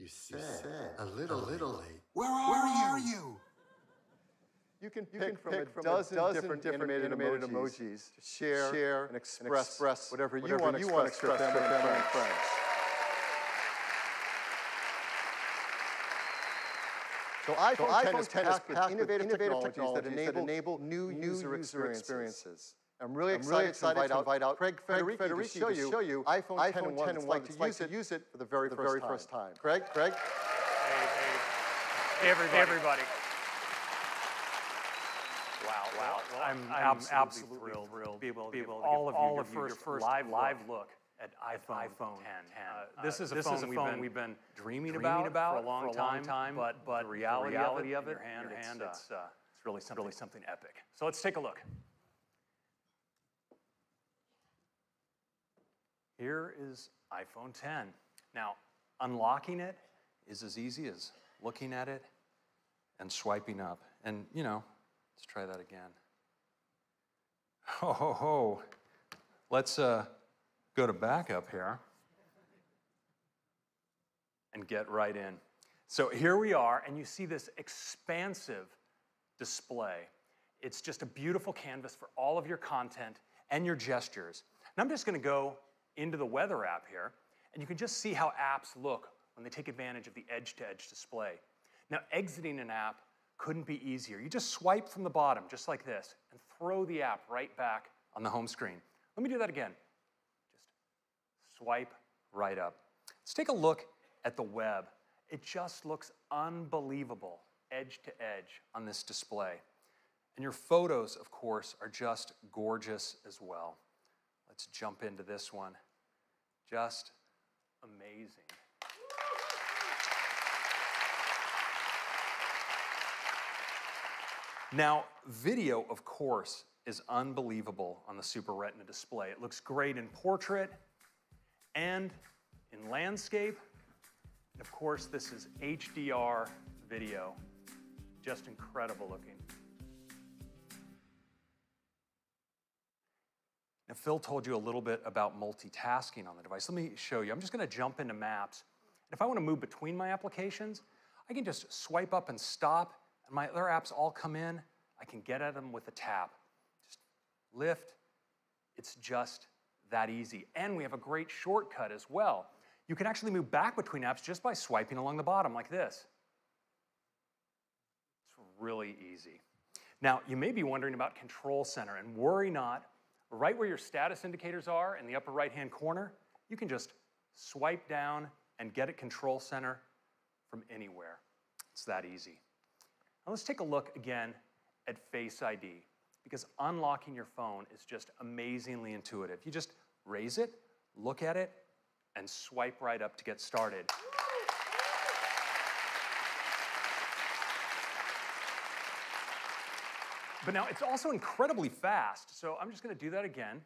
You said a little late. Where are you? You can pick from a dozen different animated emojis to share and express whatever you want to express to family and friends. So iPhone X is packed with innovative technologies that enable new user experiences. I'm really excited to invite out Craig Federici to show you iPhone X and what it's like to use it for the very first time. Craig? Hey, everybody. Wow. Well, I'm absolutely thrilled to be able to give all of you your first live look at iPhone X. This is a phone we've been dreaming about for a long time, but the reality of it in your hand, it's really something epic. So let's take a look. Here is iPhone X. Now, unlocking it is as easy as looking at it and swiping up. And, let's try that again. Let's go to backup here and get right in. So here we are, and you see this expansive display. It's just a beautiful canvas for all of your content and your gestures. And I'm just going to go into the weather app here, and you can just see how apps look when they take advantage of the edge-to-edge display. Now, exiting an app couldn't be easier. You just swipe from the bottom, just like this, and throw the app right back on the home screen. Let me do that again. Just swipe right up. Let's take a look at the web. It just looks unbelievable, edge to edge on this display. And your photos, of course, are just gorgeous as well. Let's jump into this one. Just amazing. Now, video, of course, is unbelievable on the Super Retina display. It looks great in portrait and in landscape. And of course, this is HDR video. Just incredible looking. Now, Phil told you a little bit about multitasking on the device. Let me show you. I'm just going to jump into Maps. And if I want to move between my applications, I can just swipe up and stop, and my other apps all come in. I can get at them with a tap. Just lift. It's just that easy. And we have a great shortcut as well. You can actually move back between apps just by swiping along the bottom like this. It's really easy. Now, you may be wondering about Control Center, and worry not. Right where your status indicators are in the upper right-hand corner, you can just swipe down and get at Control Center from anywhere. It's that easy. Now let's take a look again at Face ID, because unlocking your phone is just amazingly intuitive. You just raise it, look at it, and swipe right up to get started. But now, it's also incredibly fast, so I'm just going to do that again.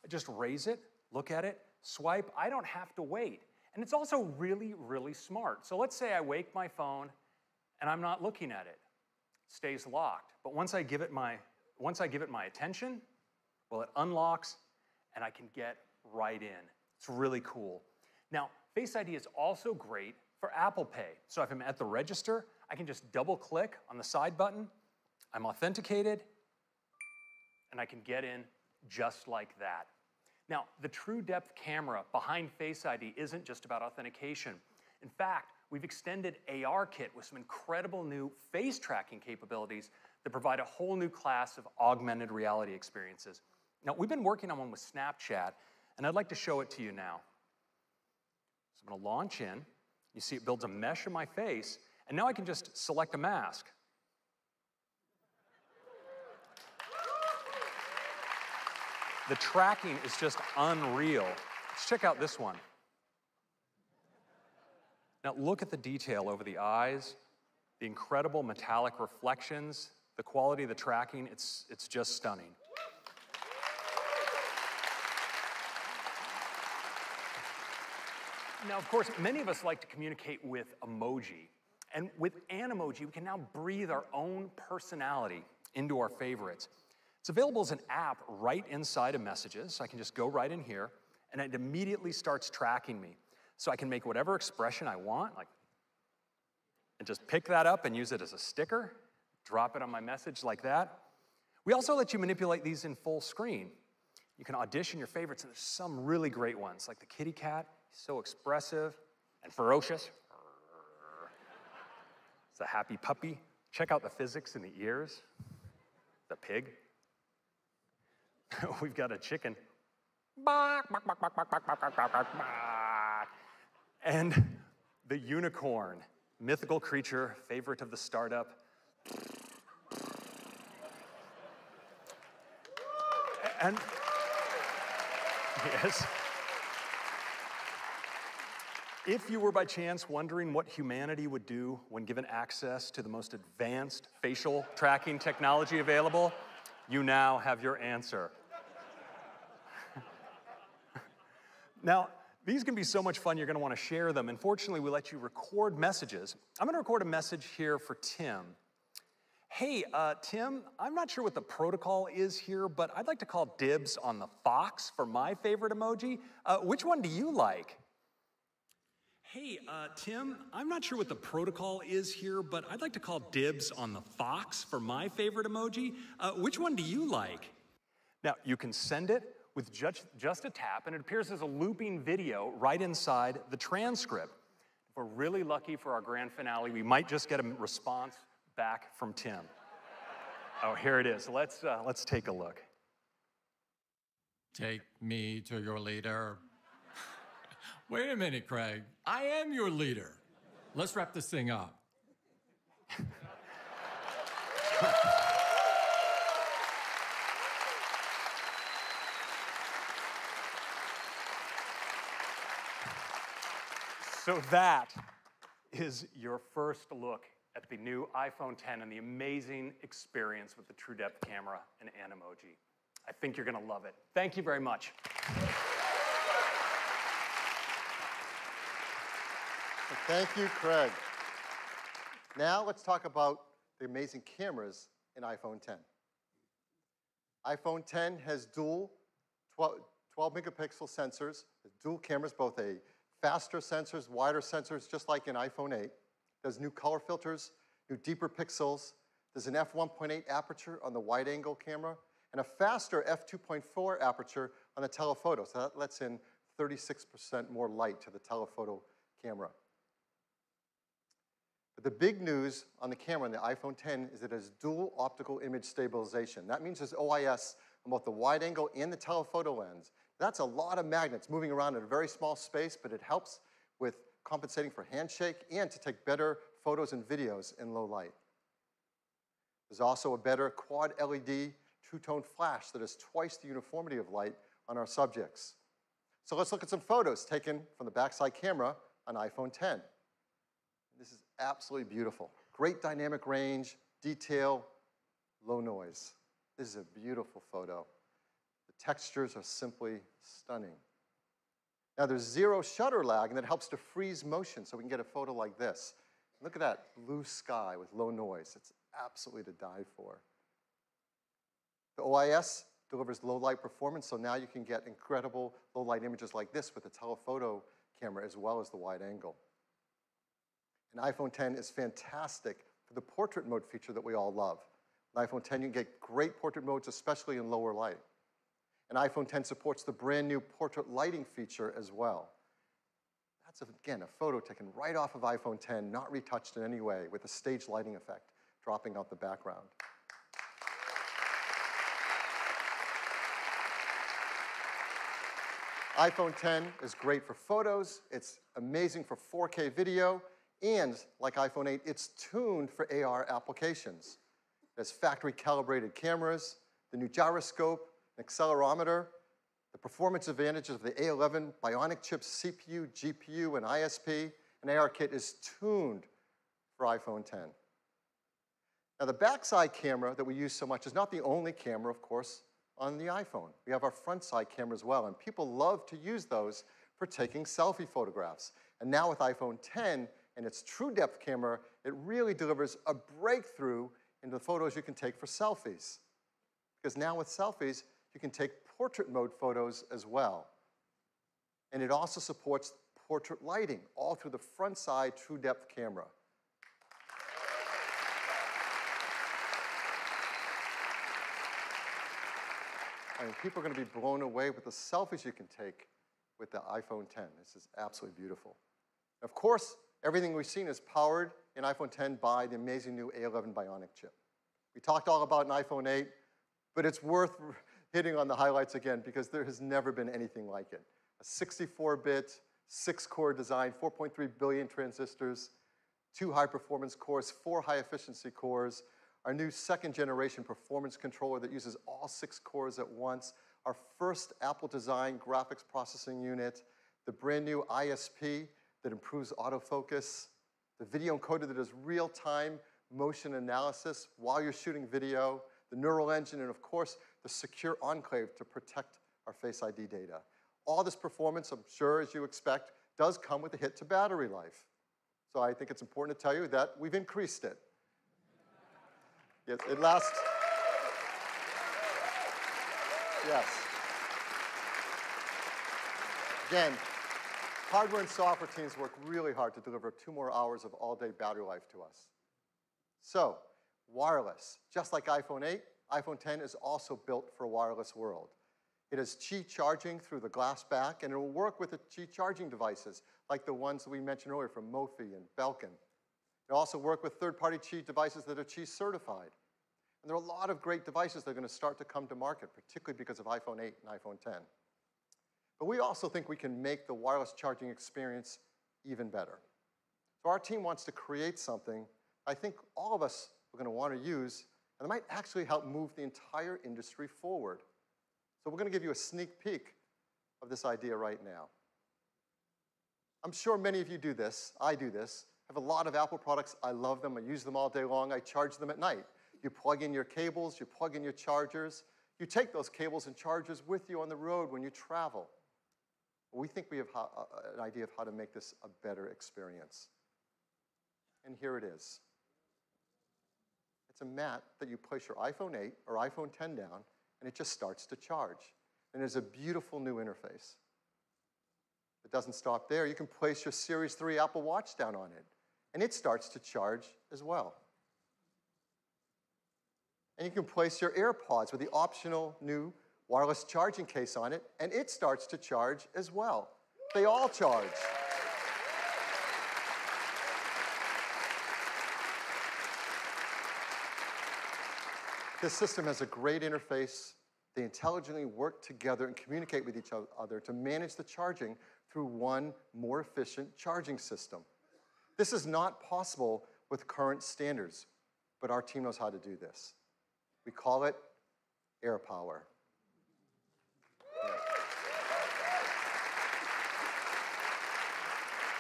I just raise it, look at it, swipe. I don't have to wait. And it's also really, really smart. So let's say I wake my phone, and I'm not looking at it. It stays locked. But once I give it my attention, well, it unlocks, and I can get right in. It's really cool. Now, Face ID is also great for Apple Pay. So if I'm at the register, I can just double-click on the side button. I'm authenticated, and I can get in just like that. Now, the True Depth camera behind Face ID isn't just about authentication. In fact, we've extended ARKit with some incredible new face tracking capabilities that provide a whole new class of augmented reality experiences. Now, we've been working on one with Snapchat, and I'd like to show it to you now. So I'm going to launch in. You see it builds a mesh of my face, and now I can just select a mask. The tracking is just unreal. Let's check out this one. Now look at the detail over the eyes, the incredible metallic reflections, the quality of the tracking, it's just stunning. Now, of course, many of us like to communicate with emoji. And with Animoji, we can now breathe our own personality into our favorites. It's available as an app right inside of Messages, so I can just go right in here, and it immediately starts tracking me. So I can make whatever expression I want, like and just pick that up and use it as a sticker, drop it on my message like that. We also let you manipulate these in full screen. You can audition your favorites, and there's some really great ones, like the kitty cat, so expressive and ferocious. It's a happy puppy. Check out the physics in the ears. The pig. We've got a chicken. And the unicorn, mythical creature, favorite of the startup. And yes. If you were by chance wondering what humanity would do when given access to the most advanced facial tracking technology available, you now have your answer. Now, these can be so much fun, you're going to want to share them. And fortunately, we let you record messages. I'm going to record a message here for Tim. Hey, Tim, I'm not sure what the protocol is here, but I'd like to call dibs on the fox for my favorite emoji. Which one do you like? Hey, Tim, I'm not sure what the protocol is here, but I'd like to call dibs on the fox for my favorite emoji. Which one do you like? Now, you can send it with just a tap, and it appears as a looping video right inside the transcript. If we're really lucky for our grand finale, we might just get a response back from Tim. Oh, here it is. Let's take a look. Take me to your leader. Wait a minute, Craig. I am your leader. Let's wrap this thing up. So that is your first look at the new iPhone X and the amazing experience with the True Depth camera and Animoji. I think you're going to love it. Thank you very much. Thank you, Craig. Now let's talk about the amazing cameras in iPhone X. iPhone X has dual 12 megapixel sensors, dual cameras, both a faster sensors, wider sensors, just like in iPhone 8. There's new color filters, new deeper pixels. There's an f1.8 aperture on the wide-angle camera, and a faster f2.4 aperture on the telephoto. So that lets in 36% more light to the telephoto camera. But the big news on the camera on the iPhone X is it has dual optical image stabilization. That means there's OIS on both the wide-angle and the telephoto lens. That's a lot of magnets moving around in a very small space, but it helps with compensating for handshake and to take better photos and videos in low light. There's also a better quad LED two-tone flash that has twice the uniformity of light on our subjects. So let's look at some photos taken from the backside camera on iPhone X. This is absolutely beautiful. Great dynamic range, detail, low noise. This is a beautiful photo. The textures are simply stunning. Now there's zero shutter lag, and that helps to freeze motion so we can get a photo like this. Look at that blue sky with low noise. It's absolutely to die for. The OIS delivers low light performance, so now you can get incredible low light images like this with the telephoto camera as well as the wide angle. And iPhone X is fantastic for the portrait mode feature that we all love. With iPhone X, you can get great portrait modes, especially in lower light. And iPhone X supports the brand new portrait lighting feature as well. That's, again, a photo taken right off of iPhone X, not retouched in any way, with a stage lighting effect dropping out the background. iPhone X is great for photos. It's amazing for 4K video. And like iPhone 8, it's tuned for AR applications. It has factory calibrated cameras, the new gyroscope, an accelerometer, the performance advantages of the A11 Bionic chips CPU, GPU, and ISP, and ARKit is tuned for iPhone X. Now the backside camera that we use so much is not the only camera, of course, on the iPhone. We have our front side camera as well, and people love to use those for taking selfie photographs. And now with iPhone X and its True Depth camera, it really delivers a breakthrough into the photos you can take for selfies. Because now with selfies, you can take portrait mode photos as well. And it also supports portrait lighting all through the front side True Depth camera. I mean, people are going to be blown away with the selfies you can take with the iPhone 10. This is absolutely beautiful. Of course, everything we've seen is powered in iPhone 10 by the amazing new A11 Bionic chip. We talked all about an iPhone 8, but it's worth hitting on the highlights again because there has never been anything like it. A 64-bit, 6-core design, 4.3 billion transistors, 2 high-performance cores, 4 high-efficiency cores, our new second-generation performance controller that uses all 6 cores at once, our first Apple-designed graphics processing unit, the brand-new ISP that improves autofocus, the video encoder that does real-time motion analysis while you're shooting video, the neural engine, and of course, the secure enclave to protect our Face ID data. All this performance, I'm sure, as you expect, does come with a hit to battery life. So I think it's important to tell you that we've increased it. Yes, it lasts. Yes. Again, hardware and software teams work really hard to deliver 2 more hours of all-day battery life to us. So, wireless. Just like iPhone 8, iPhone 10 is also built for a wireless world. It has Qi charging through the glass back, and it will work with the Qi charging devices, like the ones that we mentioned earlier from Mophie and Belkin. It'll also work with third-party Qi devices that are Qi certified. And there are a lot of great devices that are going to start to come to market, particularly because of iPhone 8 and iPhone 10. But we also think we can make the wireless charging experience even better. So our team wants to create something I think all of us are going to want to use, and it might actually help move the entire industry forward. So we're going to give you a sneak peek of this idea right now. I'm sure many of you do this. I do this. I have a lot of Apple products. I love them. I use them all day long. I charge them at night. You plug in your cables. You plug in your chargers. You take those cables and chargers with you on the road when you travel. We think we have an idea of how to make this a better experience. And here it is. It's a mat that you place your iPhone 8 or iPhone 10 down, and it just starts to charge. And there's a beautiful new interface. It doesn't stop there. You can place your Series 3 Apple Watch down on it, and it starts to charge as well. And you can place your AirPods with the optional new wireless charging case on it, and it starts to charge as well. They all charge. This system has a great interface. They intelligently work together and communicate with each other to manage the charging through one more efficient charging system. This is not possible with current standards, but our team knows how to do this. We call it AirPower.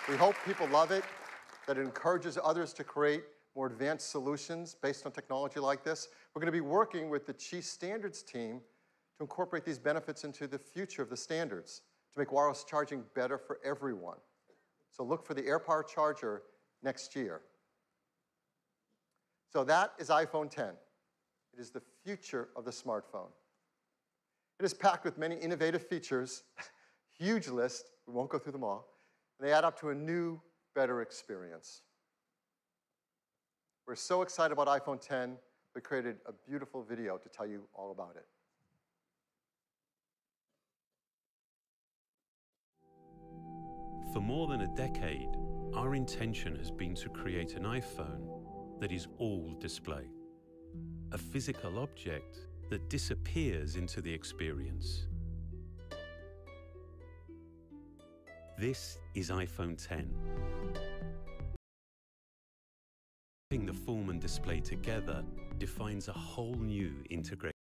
We hope people love it, that it encourages others to create more advanced solutions based on technology like this. We're going to be working with the Qi Standards team to incorporate these benefits into the future of the standards to make wireless charging better for everyone. So look for the AirPower charger next year. So that is iPhone 10. It is the future of the smartphone. It is packed with many innovative features, huge list, we won't go through them all, and they add up to a new, better experience. We're so excited about iPhone 10, we created a beautiful video to tell you all about it. For more than a decade, our intention has been to create an iPhone that is all display. A physical object that disappears into the experience. This is iPhone 10. Putting the form and display together defines a whole new integration.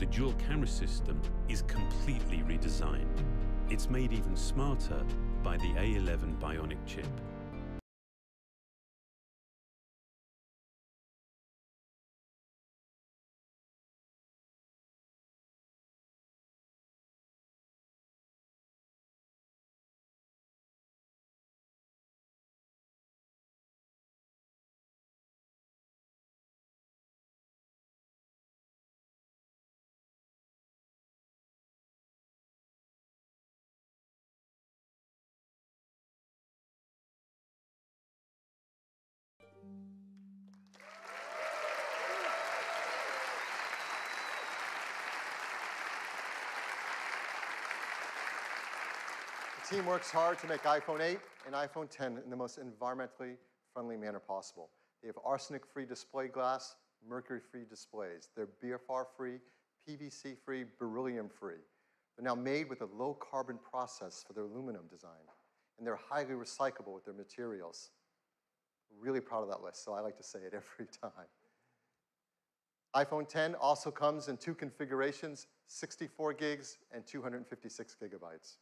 The dual camera system is completely redesigned. It's made even smarter by the A11 Bionic chip. The team works hard to make iPhone 8 and iPhone 10 in the most environmentally friendly manner possible. They have arsenic-free display glass, mercury-free displays. They're BFR-free, PVC-free, beryllium-free. They're now made with a low-carbon process for their aluminum design, and they're highly recyclable with their materials. Really proud of that list, so I like to say it every time. iPhone 10 also comes in two configurations, 64 gigs and 256 gigabytes.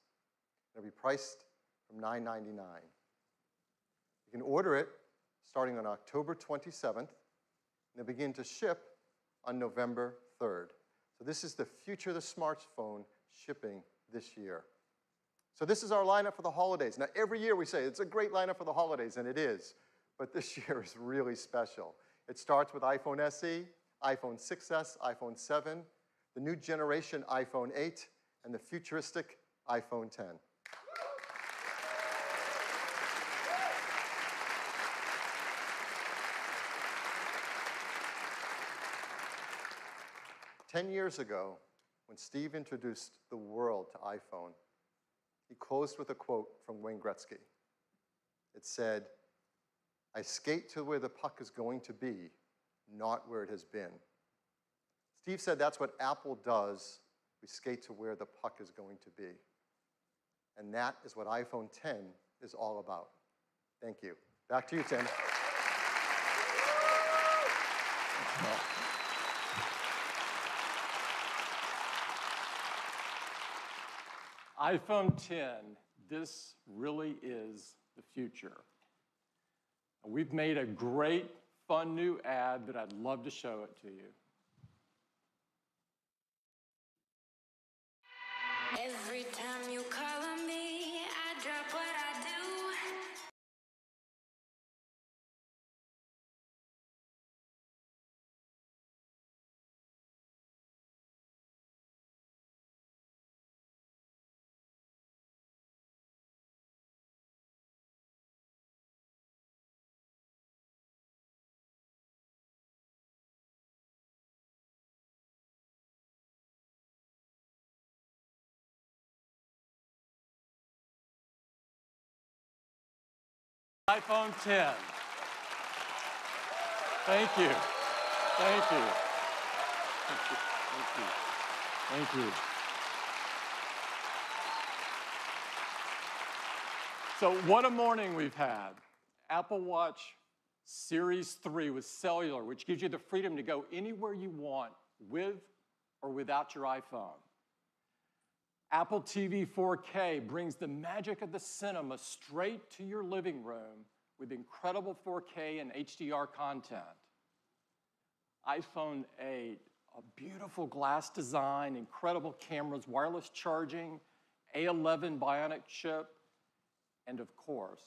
It'll be priced from $999. You can order it starting on October 27th, and it'll begin to ship on November 3rd. So this is the future of the smartphone shipping this year. So this is our lineup for the holidays. Now, every year we say it's a great lineup for the holidays, and it is. But this year is really special. It starts with iPhone SE, iPhone 6S, iPhone 7, the new generation iPhone 8, and the futuristic iPhone 10. Ten years ago, when Steve introduced the world to iPhone, he closed with a quote from Wayne Gretzky. It said, "I skate to where the puck is going to be, not where it has been." Steve said that's what Apple does. We skate to where the puck is going to be. And that is what iPhone 10 is all about. Thank you. Back to you, Tim. iPhone 10, this really is the future. We've made a great, fun new ad that I'd love to show it to you. Every time you call on me, I drop what I do. iPhone 10. Thank you. Thank you. Thank you. Thank you. Thank you. So what a morning we've had. Apple Watch Series 3 with cellular, which gives you the freedom to go anywhere you want with or without your iPhone. Apple TV 4K brings the magic of the cinema straight to your living room with incredible 4K and HDR content. iPhone 8, a beautiful glass design, incredible cameras, wireless charging, A11 Bionic chip, and of course,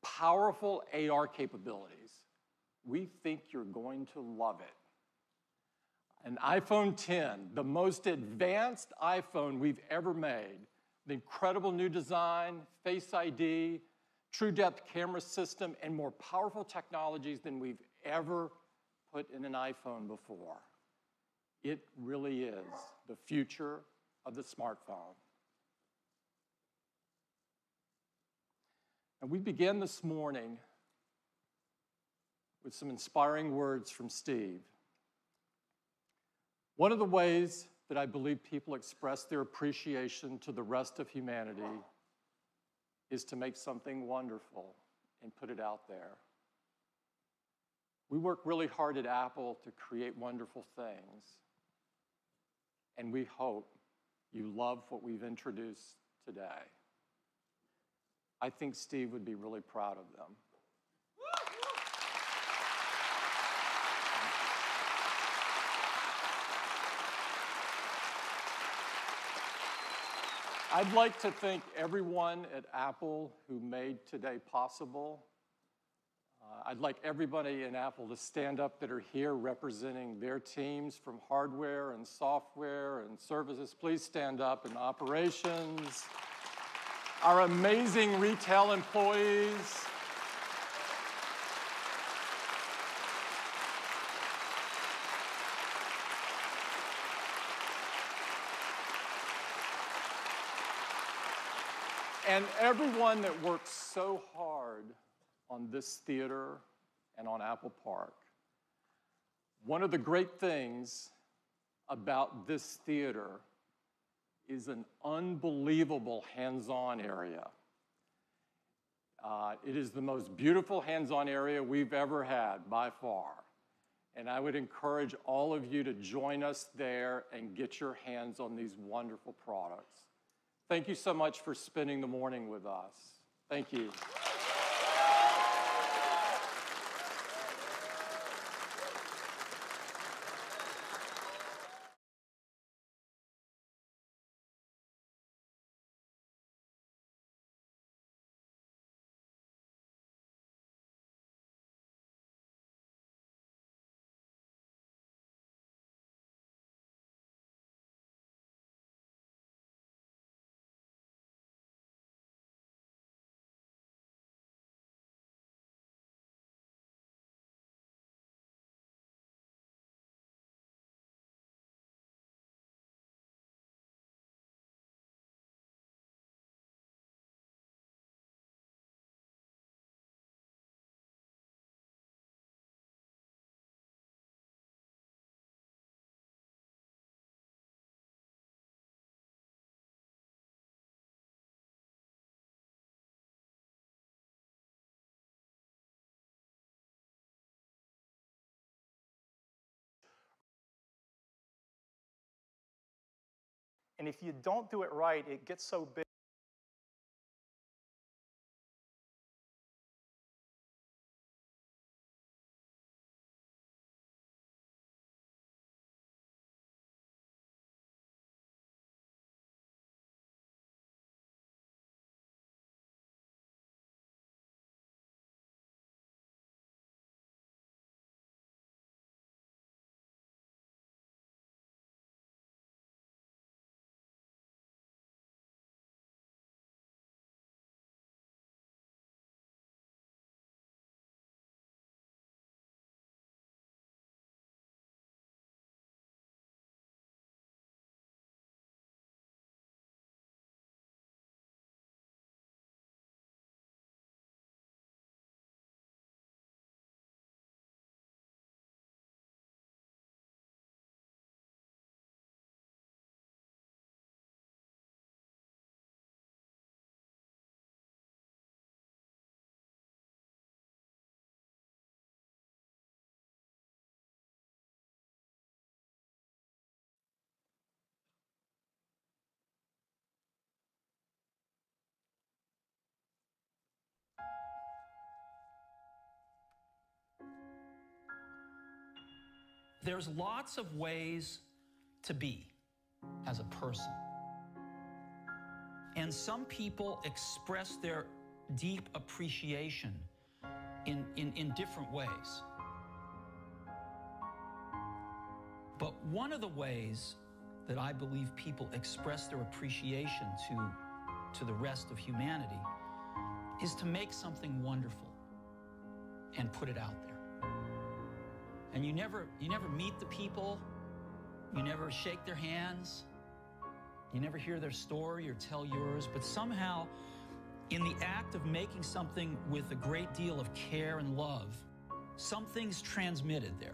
powerful AR capabilities. We think you're going to love it. An iPhone 10, the most advanced iPhone we've ever made. The incredible new design, Face ID, true depth camera system, and more powerful technologies than we've ever put in an iPhone before. It really is the future of the smartphone. And we began this morning with some inspiring words from Steve. One of the ways that I believe people express their appreciation to the rest of humanity is to make something wonderful and put it out there. We work really hard at Apple to create wonderful things. and we hope you love what we've introduced today. I think Steve would be really proud of them. I'd like to thank everyone at Apple who made today possible. I'd like everybody in Apple to stand up that are here representing their teams from hardware and software and services. Please stand up, and operations. Our amazing retail employees. And everyone that works so hard on this theater and on Apple Park. One of the great things about this theater is an unbelievable hands-on area. It is the most beautiful hands-on area we've ever had, by far. And I would encourage all of you to join us there and get your hands on these wonderful products. Thank you so much for spending the morning with us. Thank you. And if you don't do it right, it gets so big. There's lots of ways to be as a person. And some people express their deep appreciation in different ways. But one of the ways that I believe people express their appreciation to the rest of humanity is to make something wonderful and put it out there. And you never meet the people, you never shake their hands, you never hear their story or tell yours, but somehow in the act of making something with a great deal of care and love, something's transmitted there.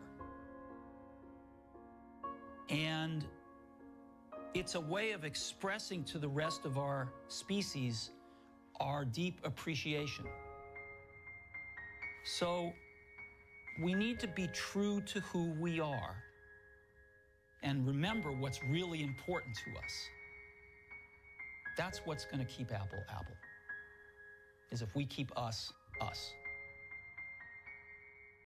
And it's a way of expressing to the rest of our species our deep appreciation. So we need to be true to who we are and remember what's really important to us. That's what's going to keep Apple, Apple, is if we keep us, us.